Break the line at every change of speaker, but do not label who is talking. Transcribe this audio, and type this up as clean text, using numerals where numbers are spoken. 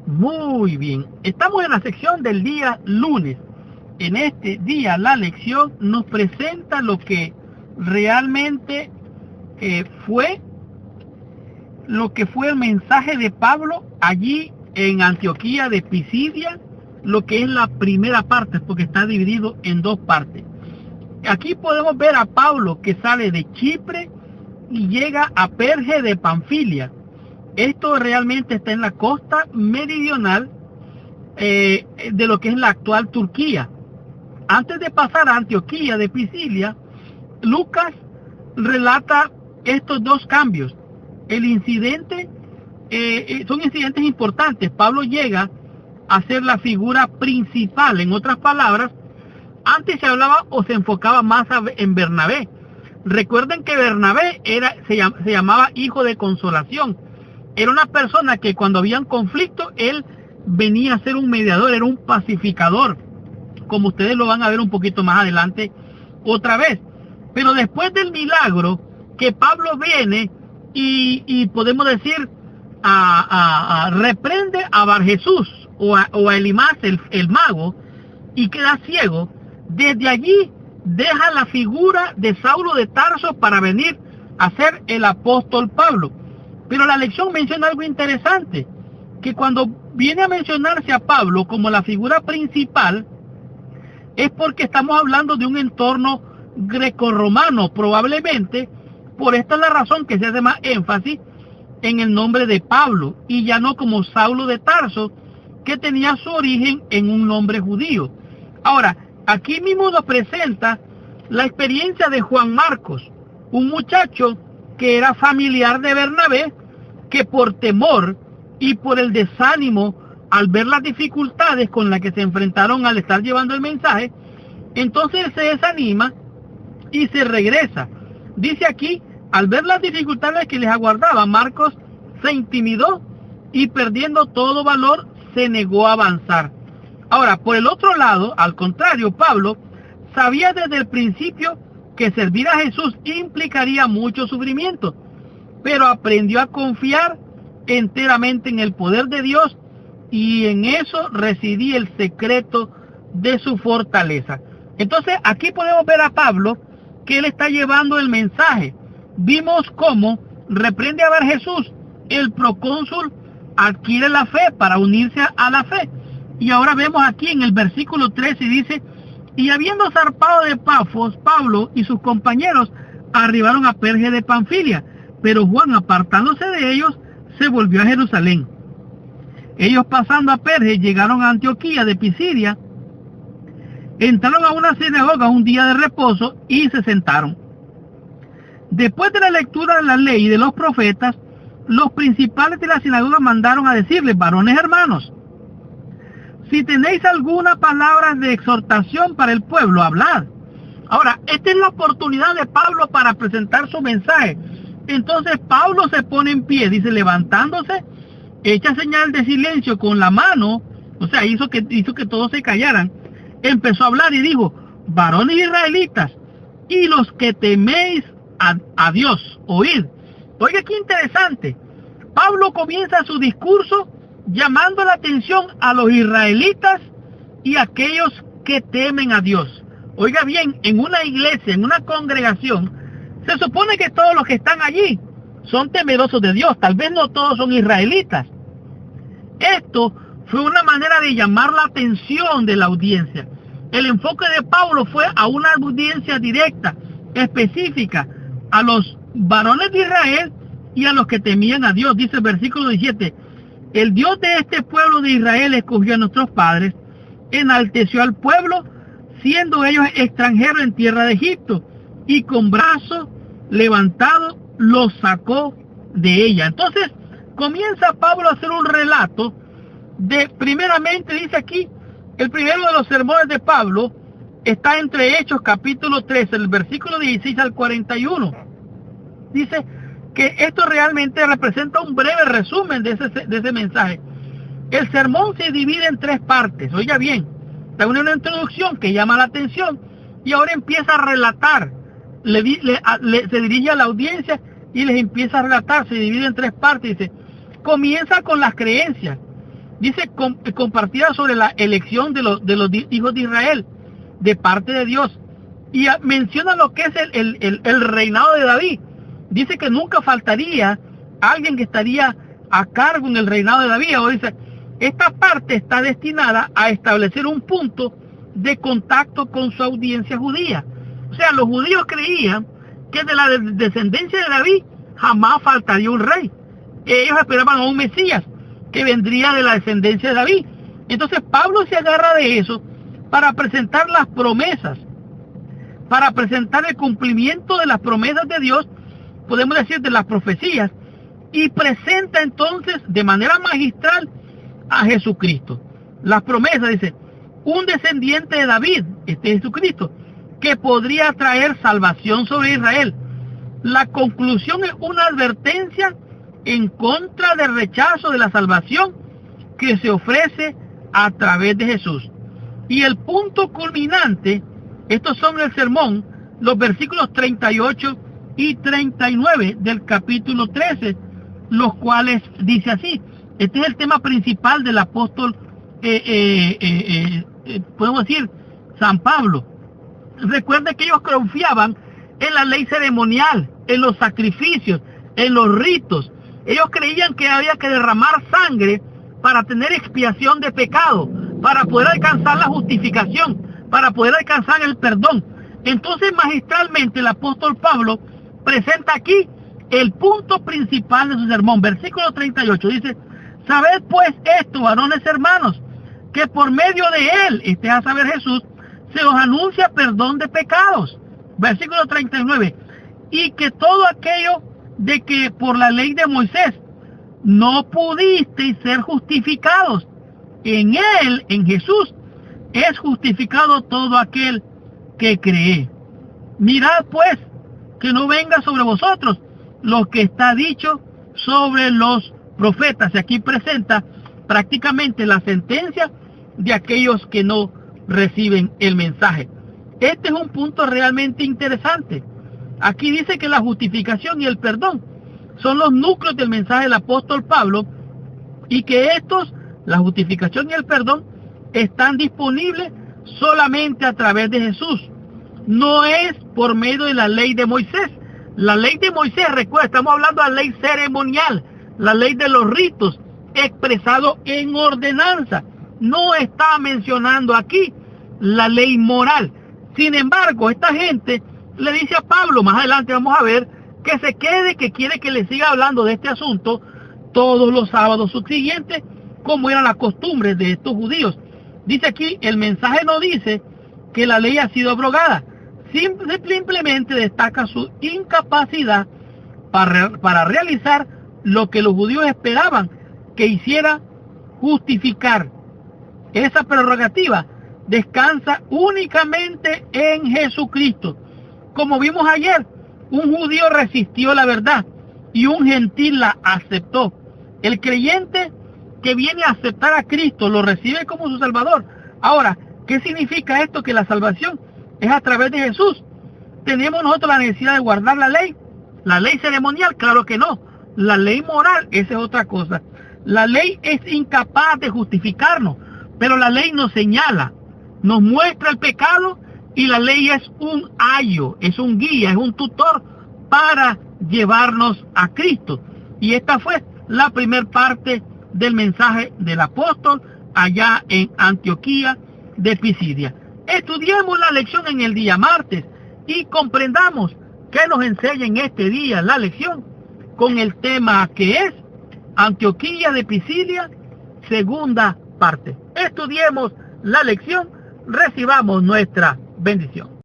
Muy bien, estamos en la sección del día lunes. En este día la lección nos presenta lo que realmente fue el mensaje de Pablo allí en Antioquía de Pisidia, lo que es la primera parte, porque está dividido en dos partes. Aquí podemos ver a Pablo que sale de Chipre y llega a Perge de Panfilia. Esto realmente está en la costa meridional de lo que es la actual Turquía. Antes de pasar a Antioquía de Pisidia, Lucas relata estos dos cambios. El incidente, son incidentes importantes. Pablo llega a ser la figura principal. En otras palabras, antes se hablaba o se enfocaba más en Bernabé. Recuerden que Bernabé se llamaba hijo de consolación. Era una persona que cuando había un conflicto, él venía a ser un mediador, era un pacificador, como ustedes lo van a ver un poquito más adelante otra vez. Pero después del milagro, que Pablo viene y podemos decir, reprende a Bar Jesús o a Elimás, el mago, y queda ciego, desde allí deja la figura de Saulo de Tarso para venir a ser el apóstol Pablo. Pero la lección menciona algo interesante, que cuando viene a mencionarse a Pablo como la figura principal, es porque estamos hablando de un entorno grecorromano, probablemente. Por esta es la razón que se hace más énfasis en el nombre de Pablo, y ya no como Saulo de Tarso, que tenía su origen en un nombre judío. Ahora, aquí mismo nos presenta la experiencia de Juan Marcos, un muchacho que era familiar de Bernabé, que por temor y por el desánimo al ver las dificultades con las que se enfrentaron al estar llevando el mensaje, entonces él se desanima y se regresa. Dice aquí, al ver las dificultades que les aguardaba, Marcos se intimidó y perdiendo todo valor se negó a avanzar. Ahora, por el otro lado, al contrario, Pablo sabía desde el principio que servir a Jesús implicaría mucho sufrimiento, pero aprendió a confiar enteramente en el poder de Dios, y en eso residía el secreto de su fortaleza. Entonces aquí podemos ver a Pablo que él está llevando el mensaje. Vimos cómo reprende a Bar Jesús, el procónsul adquiere la fe para unirse a la fe, y ahora vemos aquí en el versículo 13 dice: y habiendo zarpado de Pafos, Pablo y sus compañeros arribaron a Perge de Panfilia, pero Juan, apartándose de ellos, se volvió a Jerusalén. Ellos, pasando a Perge, llegaron a Antioquía de Pisidia, entraron a una sinagoga un día de reposo y se sentaron. Después de la lectura de la ley y de los profetas, los principales de la sinagoga mandaron a decirles: varones hermanos, si tenéis alguna palabra de exhortación para el pueblo, hablad. Ahora, esta es la oportunidad de Pablo para presentar su mensaje. Entonces Pablo se pone en pie, dice, levantándose, echa señal de silencio con la mano, o sea, hizo que todos se callaran. Empezó a hablar y dijo: varones israelitas, y los que teméis a Dios, oíd. Oiga, qué interesante. Pablo comienza su discurso llamando la atención a los israelitas y a aquellos que temen a Dios. Oiga bien, en una iglesia, en una congregación, se supone que todos los que están allí son temerosos de Dios. Tal vez no todos son israelitas. Esto fue una manera de llamar la atención de la audiencia. El enfoque de Pablo fue a una audiencia directa, específica, a los varones de Israel y a los que temían a Dios. Dice el versículo 17: el Dios de este pueblo de Israel escogió a nuestros padres, enalteció al pueblo, siendo ellos extranjeros en tierra de Egipto, y con brazo levantado los sacó de ella. Entonces comienza Pablo a hacer un relato de, primeramente dice aquí, el primero de los sermones de Pablo está entre Hechos capítulo 13, el versículo 16 al 41. Dice que esto realmente representa un breve resumen de ese mensaje. El sermón se divide en tres partes. Oiga bien, da una introducción que llama la atención y ahora empieza a relatar. Se dirige a la audiencia y les empieza a relatar. Se divide en tres partes. Dice, comienza con las creencias. Dice compartida sobre la elección de los hijos de Israel de parte de Dios. Y menciona lo que es el reinado de David. Dice que nunca faltaría alguien que estaría a cargo en el reinado de David. O dice, esta parte está destinada a establecer un punto de contacto con su audiencia judía. O sea, los judíos creían que de la descendencia de David jamás faltaría un rey. Ellos esperaban a un Mesías que vendría de la descendencia de David. Entonces Pablo se agarra de eso para presentar las promesas, para presentar el cumplimiento de las promesas de Dios, podemos decir de las profecías, y presenta entonces de manera magistral a Jesucristo. Las promesas, dice, un descendiente de David, este es Jesucristo, que podría traer salvación sobre Israel. La conclusión es una advertencia en contra del rechazo de la salvación que se ofrece a través de Jesús. Y el punto culminante, estos son el sermón, los versículos 38 y 39 del capítulo 13, los cuales dice así. Este es el tema principal del apóstol, podemos decir, San Pablo. Recuerda que ellos confiaban en la ley ceremonial, en los sacrificios, en los ritos. Ellos creían que había que derramar sangre para tener expiación de pecado, para poder alcanzar la justificación, para poder alcanzar el perdón. Entonces, magistralmente, el apóstol Pablo presenta aquí el punto principal de su sermón. Versículo 38 dice, sabed pues esto, varones hermanos, que por medio de él, este es a saber Jesús, se os anuncia perdón de pecados. Versículo 39, y que todo aquello de que por la ley de Moisés no pudisteis ser justificados, en él, en Jesús, es justificado todo aquel que cree. Mirad pues que no venga sobre vosotros lo que está dicho sobre los profetas. Y aquí presenta prácticamente la sentencia de aquellos que no reciben el mensaje. Este es un punto realmente interesante. Aquí dice que la justificación y el perdón son los núcleos del mensaje del apóstol Pablo, y que estos, la justificación y el perdón, están disponibles solamente a través de Jesús. No es por medio de la ley de Moisés. La ley de Moisés, recuerda, estamos hablando de la ley ceremonial, la ley de los ritos, expresado en ordenanza. No está mencionando aquí la ley moral. Sin embargo, esta gente le dice a Pablo, más adelante vamos a ver, que se quede, que quiere que le siga hablando de este asunto todos los sábados subsiguientes, como era la costumbre de estos judíos. Dice aquí, el mensaje no dice que la ley ha sido abrogada, simplemente destaca su incapacidad para realizar lo que los judíos esperaban que hiciera, justificar. Esa prerrogativa descansa únicamente en Jesucristo. Como vimos ayer, un judío resistió la verdad y un gentil la aceptó. El creyente que viene a aceptar a Cristo lo recibe como su Salvador. Ahora, ¿qué significa esto? Que la salvación es a través de Jesús. ¿Tenemos nosotros la necesidad de guardar la ley? ¿La ley ceremonial? Claro que no. La ley moral, esa es otra cosa. La ley es incapaz de justificarnos, pero la ley nos señala, nos muestra el pecado, y la ley es un ayo, es un guía, es un tutor para llevarnos a Cristo. Y esta fue la primera parte del mensaje del apóstol allá en Antioquía de Pisidia. Estudiemos la lección en el día martes y comprendamos qué nos enseña en este día la lección con el tema que es Antioquía de Pisidia, segunda parte. Estudiemos la lección, recibamos nuestra bendición.